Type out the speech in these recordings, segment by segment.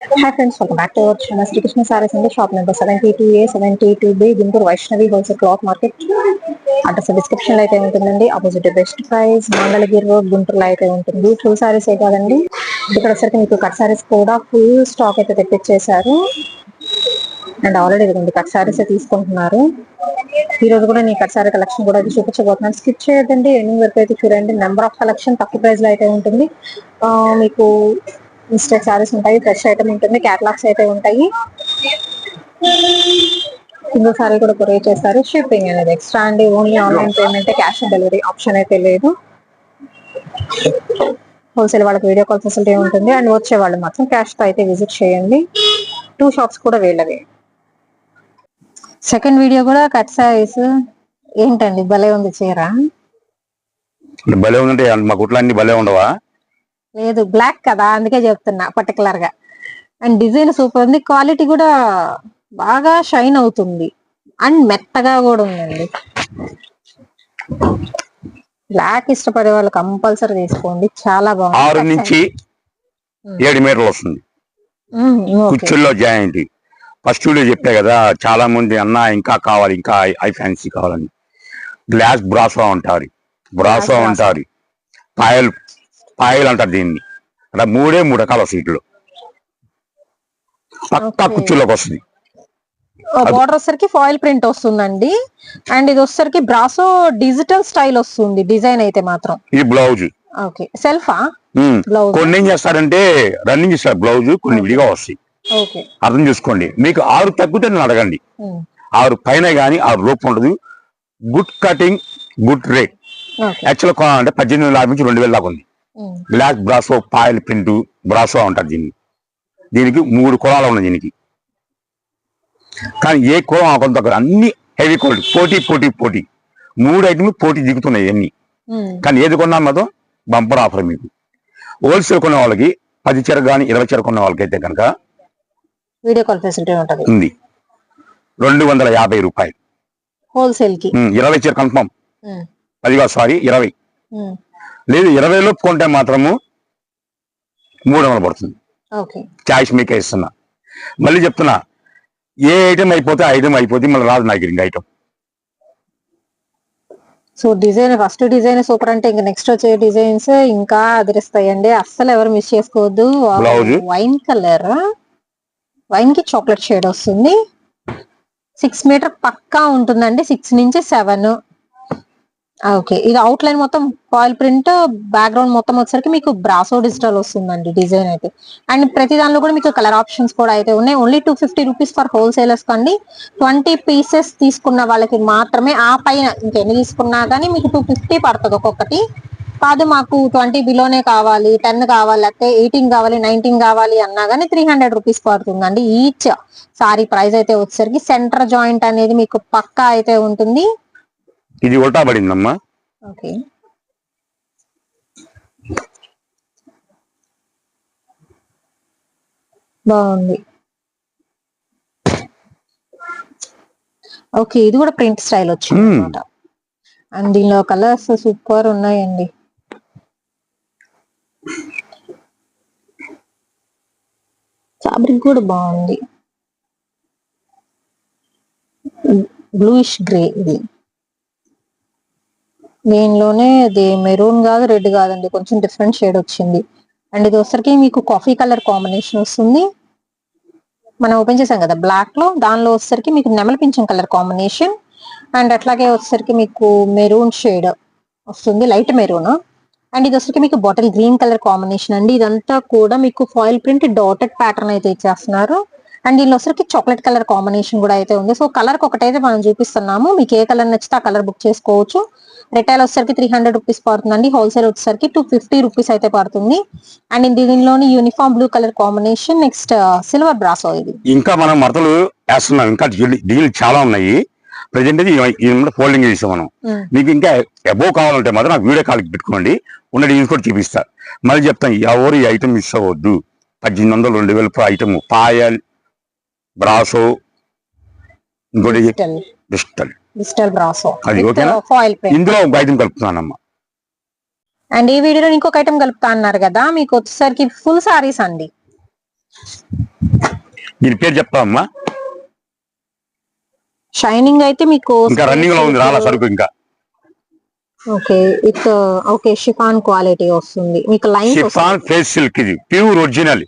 Hi friends, welcome back to our channel Sri Krishna Sarees in the shop number 72A, 72B, Guntur Vaishnavi Wholesale Cloth Market. Address description లో అయితే ఉంటుందండి. Opposite best price Mangalagiri road గుంటూరులో అయితే ఉంటుంది. Full saris ఏ కాదండి, ఇక్కడ వచ్చరికి మీకు కట్ సారీస్ కూడా ఫుల్ స్టాక్ అయితే తెప్పించేశారు. అండ్ ఆల్రెడీ ఇదిగోండి కట్ సారీస్ తీసుకుంటున్నారు. ఈ రోజు కూడా నేను కట్ సారీ కలెక్షన్ కూడా అయితే చూపించబోతున్నాను. స్కిప్ చేయొద్దండి, ఎండింగ్ వరకు అయితే చూడండి. నెంబర్ ఆఫ్ కలెక్షన్ తక్కువ ప్రైస్ లో అయితే ఉంటుంది. మీకు మిస్టేక్ సారీస్ ఉంటాయి, ఫ్రెష్ ఐటమ్ ఉంటుంది, క్యాటలాగ్స్ అయితే ఉంటాయి. సింగిల్ సారీ కూడా కొరియర్ చేస్తారు. షిప్పింగ్ అనేది ఎక్స్ట్రా అండి. Only online payment, cash on delivery option అయితే లేదు. హోల్సేల్ వాళ్ళకి వీడియో కాల్ ఫెసిలిటీ ఉంటుంది. అండ్ వచ్చే వాళ్ళు మాత్రం క్యాష్ తో అయితే విజిట్ చేయండి. 2 షాప్స్ కూడా వీళ్ళవే. సెకండ్ వీడియో కూడా కట్ సారీస్. ఏంటండి భలే ఉంది చీర. భలే ఉందంటే మా కుట్లు అన్ని భలే ఉండవా? లేదు, బ్లాక్ కదా, అందుకే చెప్తున్నా పర్టికులర్ గా. అండ్ డిజైన్ సూపర్ ఉంది, క్వాలిటీ కూడా బాగా షైన్ అవుతుంది, అండ్ మెత్తగా కూడా ఉందండి. బ్లాక్ ఇష్టపడే వాళ్ళు కంపల్సరీ తీసుకోండి, చాలా బాగుంది. 6 నుంచి 7 మీటర్లు వస్తుంది కుచ్చుల్లో జాయింట్. ఫస్ట్ వీడియో చెప్పే కదా, చాలా మంది అన్న ఇంకా కావాలి, ఇంకా ఐ ఫ్యాన్సీ కావాలని. గ్లాస్ బ్రాసో అంటారు, పాయల్ అంటారు దీన్ని. అలా 3 రకాల సీట్లు పక్కా కుచ్చుల్లోకి వస్తుంది. బార్డర్ వచ్చరికి ఫాయిల్ ప్రింట్ వస్తుందండి. అండ్ ఇది వచ్చరికి బ్రాసో డిజిటల్ స్టైల్ వస్తుంది. డిజైన్ అయితే మాత్రం ఇది బ్లౌజ్. Okay, సెల్ఫా blouse. కొన్ని ఏం చేస్తారంటే రన్నింగ్ ఇస్తారు బ్లౌజ్, కొన్ని విడిగా వస్తాయి. అర్థం చూసుకోండి. మీకు 6 తగ్గితే నేను అడగండి. 6 పైన గానీ 6 లోపు ఉండదు. Good cutting, good rate. Actual అంటే 18,000 నుంచి 2,000 దాకా ఉంది. Glass brasso Payal print brasso అంటారు దీన్ని. దీనికి 3 కులాలు ఉన్నాయి దీనికి. కానీ ఏ కులం కొంత అన్ని హెవీ క్వాలిటీ, పోటీ 3 ఐటమ్లు పోటీ దిగుతున్నాయి అన్ని. కానీ ఏది కొన్నా మాత్రం బంపర్ ఆఫర్. మీకు హోల్సేల్ కొన్న వాళ్ళకి 10 చీర కానీ 20 చీర కొన్న వాళ్ళకి అయితే కనుక వీడియో కాల్ ఫెసిలిటీ ఉంది. 250 రూపాయలు హోల్సేల్ కి. 20 చీర కన్ఫర్మ్. 20 లేదు 20 లోపు కొంటే మాత్రము 300 పడుతుంది. చాయిస్ మీకే ఇస్తున్నా. మళ్ళీ చెప్తున్నా, ఏ ఐటమ్ అయిపోతే ఐటమ్ అయిపోతే మళ్ళీ రాదు నాకు ఇంకా item. So design, first design super అంటే ఇంకా నెక్స్ట్ వచ్చే డిజైన్స్ ఇంకా అదిరిస్తాయండి. అస్సలు ఎవరు మిస్ చేసుకోవద్దు. వైన్ కలర్, వైన్ కి చాక్లెట్ షేడ్ వస్తుంది. 6 మీటర్ పక్కా ఉంటుందండి, 6 నుంచి 7. ఓకే, ఇది అవుట్ లైన్ మొత్తం ఫాయిల్ ప్రింట్, బ్యాక్గ్రౌండ్ మొత్తం వచ్చరికి మీకు బ్రాసో డిజిటల్ వస్తుందండి డిజైన్ అయితే. అండ్ ప్రతి దానిలో కూడా మీకు కలర్ ఆప్షన్స్ కూడా అయితే ఉన్నాయి. ఓన్లీ 250 రూపీస్ ఫర్ హోల్సేలర్స్ కండి. 20 పీసెస్ తీసుకున్న వాళ్ళకి మాత్రమే. ఆ పైన ఇంకెన్ని తీసుకున్నా కానీ మీకు 250 పడుతుంది ఒక్కొక్కటి. కాదు మాకు 20 బిలోనే కావాలి, 10 కావాలి, లేకపోతే 18 కావాలి, 19 కావాలి అన్నా కానీ 300 రూపీస్ పడుతుందండి ఈచ్. సారీ ప్రైస్ అయితే వచ్చేసరికి సెంటర్ జాయింట్ అనేది మీకు పక్కా అయితే ఉంటుంది. ఇది ఉల్టా పడిందమ్మా. ఓకే, బాగుంది. ఓకే, ఇది కూడా ప్రింట్ స్టైల్ వచ్చింది అనమాట. అండ్ దీనిలో కలర్స్ సూపర్ ఉన్నాయండి. ఫ్యాబ్రిక్ కూడా బాగుంది, బ్లూయిష్ గ్రే. ఇది దీనిలోనే అది మెరూన్ కాదు, రెడ్ కాదండి, కొంచెం డిఫరెంట్ షేడ్ వచ్చింది. అండ్ ఇది వచ్చరికి మీకు కాఫీ కలర్ కాంబినేషన్ వస్తుంది. మనం ఓపెన్ చేసాం కదా బ్లాక్ లో, దానిలో వచ్చరికి మీకు నెమలి పింఛం కలర్ కాంబినేషన్. అండ్ అట్లాగే వచ్చరికి మీకు మెరూన్ షేడ్ వస్తుంది, లైట్ మెరూన్. అండ్ ఇది వచ్చరికి మీకు బాటిల్ గ్రీన్ కలర్ కాంబినేషన్ అండి. ఇదంతా కూడా మీకు ఫాయిల్ ప్రింట్ డాటెడ్ ప్యాటర్న్ అయితే ఇచ్చేస్తున్నారు. అండ్ దీనిలో వచ్చరికి చాక్లెట్ కలర్ కాంబినేషన్ కూడా అయితే ఉంది. సో కలర్ ఒకటైతే మనం చూపిస్తున్నాము, మీకు ఏ కలర్ నచ్చితే ఆ కలర్ బుక్ చేసుకోవచ్చు. రిటైల్ వచ్చేసరికి 300 రూపీస్ పడుతుందండి. హోల్సేల్ వచ్చేసరికి 250 రూపీస్ అయితే పడుతుంది. అండ్ దీనిలోని uniform blue colour combination, next silver brasso. ఇది ఇంకా మనం మడతలు వేస్తున్నాం, ఇంకా డీల్ చాలా ఉన్నాయి. ప్రజెంట్ ఫోల్డింగ్ చేసాం మనం. మీకు ఇంకా అబోవ్ కావాలంటే మాత్రం నాకు వీడియో కాల్ పెట్టుకోండి, ఉన్న డీల్స్ కూడా చూపిస్తా. మళ్ళీ చెప్తాను, ఎవరు ఈ ఐటమ్ మిస్ అవ్వద్దు. 1800 2000 ఐటమ్ పాయల్ బ్రాసో, ఇంకోటి డిజిటల్ బ్రాసో. అది ఓకేనా? ఇందులో ఒక ఐటమ్ కలుపుతున్నానమ్మా. అండ్ ఈ వీడియోలో ఇంకొక ఐటమ్ కలుపుతా అన్నారు కదా, మీకు వచ్చేసరికి ఫుల్ సారీస్ అండి. దీని పేరు చెప్తామమ్మా. షైనింగ్ అయితే మీకు ఇంకా రన్నింగ్ లో ఉంది, రాలా సరుకు ఇంకా. Okay with okay chiffon quality వస్తుంది మీకు. లైన్ షిఫాన్ ఫేస్ సిల్క్, ఇది ప్యూర్ ఒరిజినల్.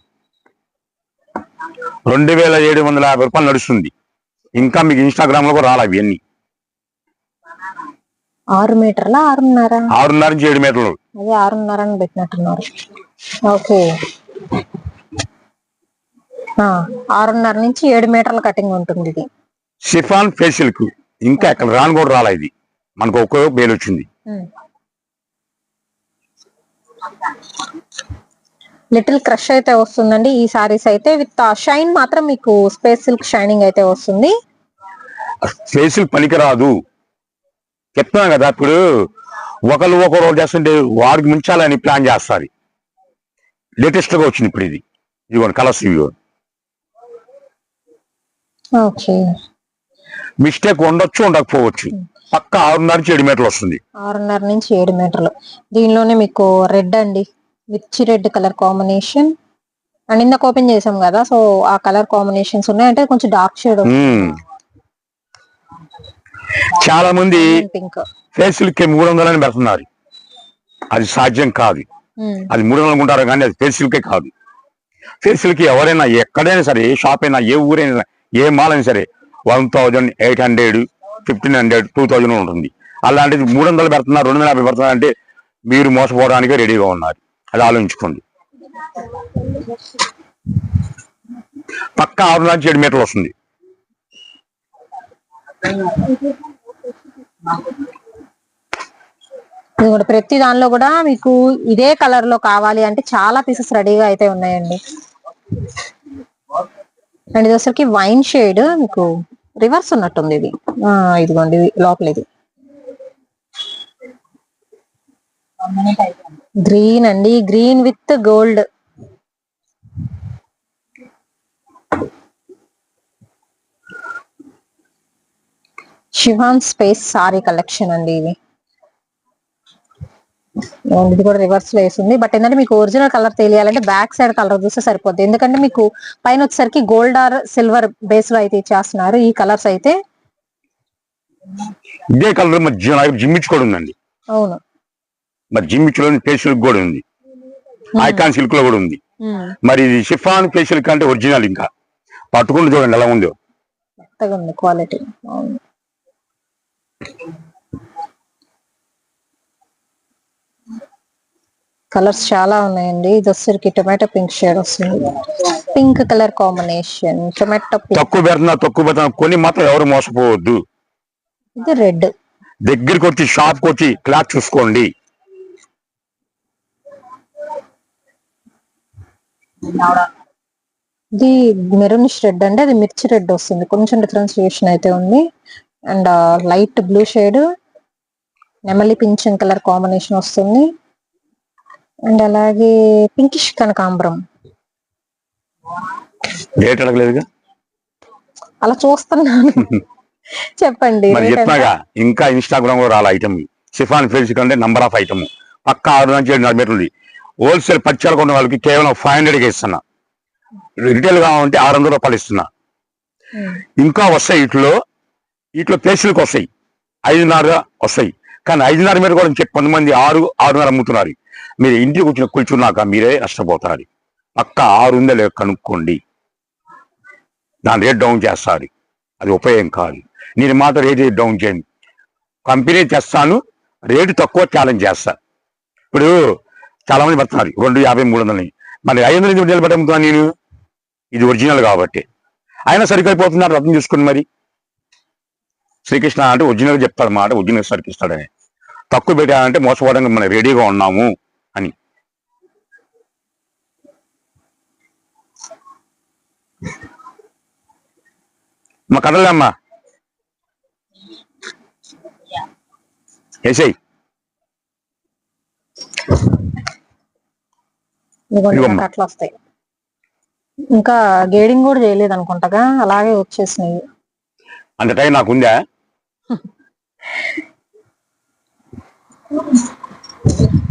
2750 రూపాయలు నడుస్తుంది. ఇంకా మీకు ఇన్స్టాగ్రామ్ లో కూడా రాలా ఇవన్నీ. 6 మీటర్ల 6.5 6.5 నుంచి 7 మీటర్లు. అదే 6.5 అని పెట్టినట్టున్నారు. ఓకే 6.5 నుంచి 7 మీటర్ల కటింగ్ ఉంటుంది ఇది. షిఫాన్ ఫేస్ సిల్క్ ఇంకా ఎక్కడ రాను కూడా రాలా. ఇది మనకు ఒక్కో బేలు వచ్చింది. లిటిల్ క్రష్ అయితే వస్తుందండి ఈ సారీస్ అయితే. విత్ షైన్ మాత్రం మీకు స్పేస్ సిల్క్ షైనింగ్ అయితే వస్తుంది. ఫేస్ సిల్క్ పనికిరాదు చెప్తున్నాను కదా. ఇప్పుడు ఒకరు చేస్తుంటే వాడికి ముంచాలని ప్లాన్ చేస్తారు. లేటెస్ట్ గా వచ్చింది ఇప్పుడు ఇది. ఇదిగోండి కలర్స్ ఇవి. ఓకే మిస్టేక్ ఉండొచ్చు ఉండకపోవచ్చు. పక్క 6.5 నుంచి 7 మీటర్లు వస్తుంది. 6.5 నుంచి 7 మీటర్లు. దీనిలోనే మీకు రెడ్ అండి, మిర్చి రెడ్ కలర్ కాంబినేషన్. అండ్ ఇందాక ఓపెన్ చేసాం కదా, సో ఆ కలర్ కాంబినేషన్స్ ఉన్నాయి. అంటే కొంచెం డార్క్ షేడ్. చాలా మంది పింక్ ఫేస్ సిల్క్ 300 అని పెడుతున్నారు. అది సాధ్యం కాదు. అది 300 అనుకుంటారు కానీ అది ఫేస్ సిల్కే కాదు. ఫేస్ సిల్క్ ఎవరైనా ఎక్కడైనా సరే, ఏ షాప్ అయినా, ఏ ఊరైనా, ఏ మాల్ అయినా సరే 1800, 1500, 2000 ఉంటుంది. అలాంటిది 300 పెడుతున్నారు, 250 పెడుతున్నారు అంటే మీరు మోసపోవడానికి రెడీగా ఉన్నారు. అది ఆలోచించుకోండి. పక్క 6 నుంచి 7 మీటర్లు వస్తుంది. ప్రతి దానిలో కూడా మీకు ఇదే కలర్ లో కావాలి అంటే చాలా పీసెస్ రెడీగా అయితే ఉన్నాయండి. అండ్ ఇది వచ్చరికి వైన్ షేడ్, మీకు రివర్స్ ఉన్నట్టుంది ఇది. ఇదిగోండి లోపల ఇది గ్రీన్ అండి, green with gold. Chiffon space sorry collection అండి ఇది. ఇది కూడా రివర్స్ లో వేసింది. బట్ ఏంటంటే మీకు ఒరిజినల్ కలర్ తెలియాలంటే బ్యాక్ సైడ్ కలర్ చూస్తే సరిపోద్ది. ఎందుకంటే మీకు పైన వచ్చేసరికి గోల్డ్ ఆర్ సిల్వర్ బేస్ లో అయితే ఇచ్చేస్తున్నారు ఈ కలర్స్ అయితే. ఇదే కలర్ జిమ్మిచ్ కూడా ఉందండి. అవును, మరి జిమ్మిచ్ లో ఫేస్ సిల్క్ కూడా ఉంది, ఐకాన్ సిల్క్ లో కూడా ఉంది. మరి ఇది షిఫాన్ ఫేస్ సిల్క్ అంటే ఒరిజినల్. ఇంకా పట్టుకుంటూ చూడండి ఎలా ఉందో, కొత్తగా ఉంది క్వాలిటీ. కలర్స్ చాలా ఉన్నాయండి. ఇది వచ్చరికి టొమాటో పింక్ షేడ్ వస్తుంది, పింక్ కలర్ కాంబినేషన్. టొమాటో తక్కువ పెడుతున్నా కొన్ని మాత్రం ఎవరు మోసపోవద్దు. ఇది రెడ్. దగ్గరికి వచ్చి షాప్ కి వచ్చి క్లాత్ చూసుకోండి. ఇది మెరూన్ రెడ్ అండి, అది మిర్చి రెడ్ వస్తుంది. కొంచెం డిఫరెన్సియేషన్ అయితే ఉంది. అండ్ లైట్ బ్లూ షేడ్, నెమలి పింఛన్ కలర్ కాంబినేషన్ వస్తుంది. అండ్ అలాగే పింకిష్ కనకాంబరం. రేట్ అడగలేదుగా, అలా చూస్తున్నాను. చెప్పండి. ఇంకా ఇన్స్టాగ్రామ్ లో రాల ఐటమ్ షిఫాన్ ఫేస్ కంటే నంబర్ ఆఫ్ ఐటమ్ పక్క 6 నుంచి 7 మీటర్లు. హోల్సేల్ పచ్చాలు కొన్న వాళ్ళకి కేవలం 500కి ఇస్తున్నా. రిటైల్ కావాలంటే 600 రూపాయలు ఇస్తున్నా. ఇంకా వస్తాయి వీటిలో ఫేషియల్కి వస్తాయి 5.5 వస్తాయి. కానీ 5.5 మీటర్ కూడా కొంతమంది 6.5 అమ్ముతున్నారు. మీరు ఇంటికి వచ్చిన కూర్చున్నాక మీరే నష్టపోతారు. పక్క 6 ఉందా లేక కనుక్కోండి. దాని రేట్ డౌన్ చేస్తారు, అది ఉపయోగం కాదు. నేను మాట రేట్ డౌన్ చేయండి, కంపెనీ తెస్తాను, రేటు తక్కువ ఛాలెంజ్ చేస్తా. ఇప్పుడు చాలా మంది పడుతున్నారు 250, 300. మరి 500 నుంచి నిలబెట్టమ్ముతున్నాను నేను. ఇది ఒరిజినల్ కాబట్టి ఆయన సరికైపోతున్నారు. అర్థం చూసుకుని మరి శ్రీకృష్ణ అంటే ఒరిజినల్ చెప్తాడు మాట, ఒరిజినల్ సరికిస్తాడని. తక్కువ పెట్టాలంటే మోసపోవడానికి మనం రెడీగా ఉన్నాము అని. మా కదలమ్మా వేసేయి. అట్లా వస్తాయి. ఇంకా గేడింగ్ కూడా చేయలేదు అనుకుంటాగా, అలాగే వచ్చేసినాయి. అంత టైం నాకుందా?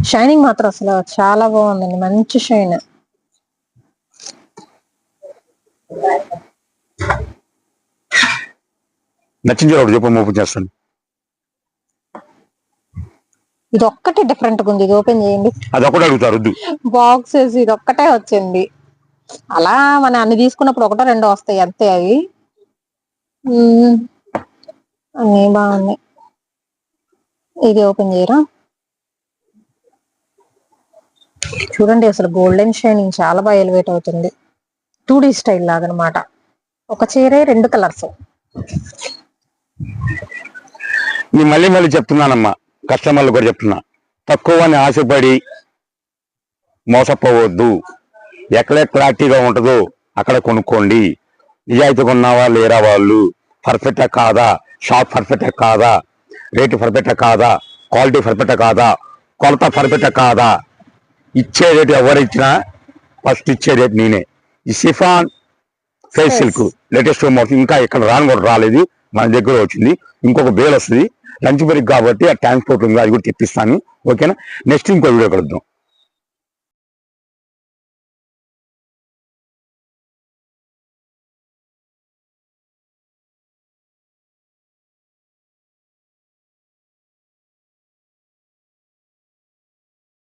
షైనింగ్ మాత్రం అసలు చాలా బాగుందండి, మంచి షైన్. నచ్చింది ఒకటి చెప్పు, ఓపెన్ చేస్తాను. ఇది ఒక్కటే డిఫరెంట్ గా ఉంది, ఇది ఓపెన్ చేయండి. అది ఒకటి అడుగుతారు వద్దు. బాక్సెస్ ఇది ఒక్కటే వచ్చింది. అలా మనం అన్ని తీసుకున్నప్పుడు ఒకటో రెండో వస్తాయి అంతే. అవి అన్నీ బాగున్నాయి. ఇది ఓపెన్ చేయరా, చూడండి అసలు గోల్డెన్ షైనింగ్ చాలా బాగా ఎలివేట్ అవుతుంది. 2D స్టైల్ లాగా అనమాట. ఒక చీరే 2 కలర్స్. నేను మళ్ళీ మళ్ళీ చెప్తున్నానమ్మా, కస్టమర్లు కూడా చెప్తున్నా, తక్కువ అని ఆశపడి మోసపోవద్దు. ఎక్కడే క్లారిటీగా ఉంటుందో అక్కడ కొనుక్కోండి. నిజాయితీగా ఉన్నావా లేరా వాళ్ళు, పర్ఫెక్టా కాదా, షాప్ పర్ఫెక్టా కాదా, రేటు పర్ఫెక్టా కాదా, క్వాలిటీ పర్ఫెక్టా కాదా, కొలత పర్ఫెక్టా కాదా. ఇచ్చే రేటు ఎవరు ఇచ్చినా ఫస్ట్ ఇచ్చే రేటు నేనే. ఈ chiffon face silk latest model ఇంకా ఇక్కడ రాను కూడా రాలేదు, మన దగ్గర వచ్చింది. ఇంకొక బేల్ వస్తుంది లంచ్ బ్రేక్ కాబట్టి ఆ ట్రాన్స్పోర్ట్ ఉంది, అది కూడా తెప్పిస్తాను. ఓకేనా, నెక్స్ట్ ఇంకో వీడియో కలుద్దాం.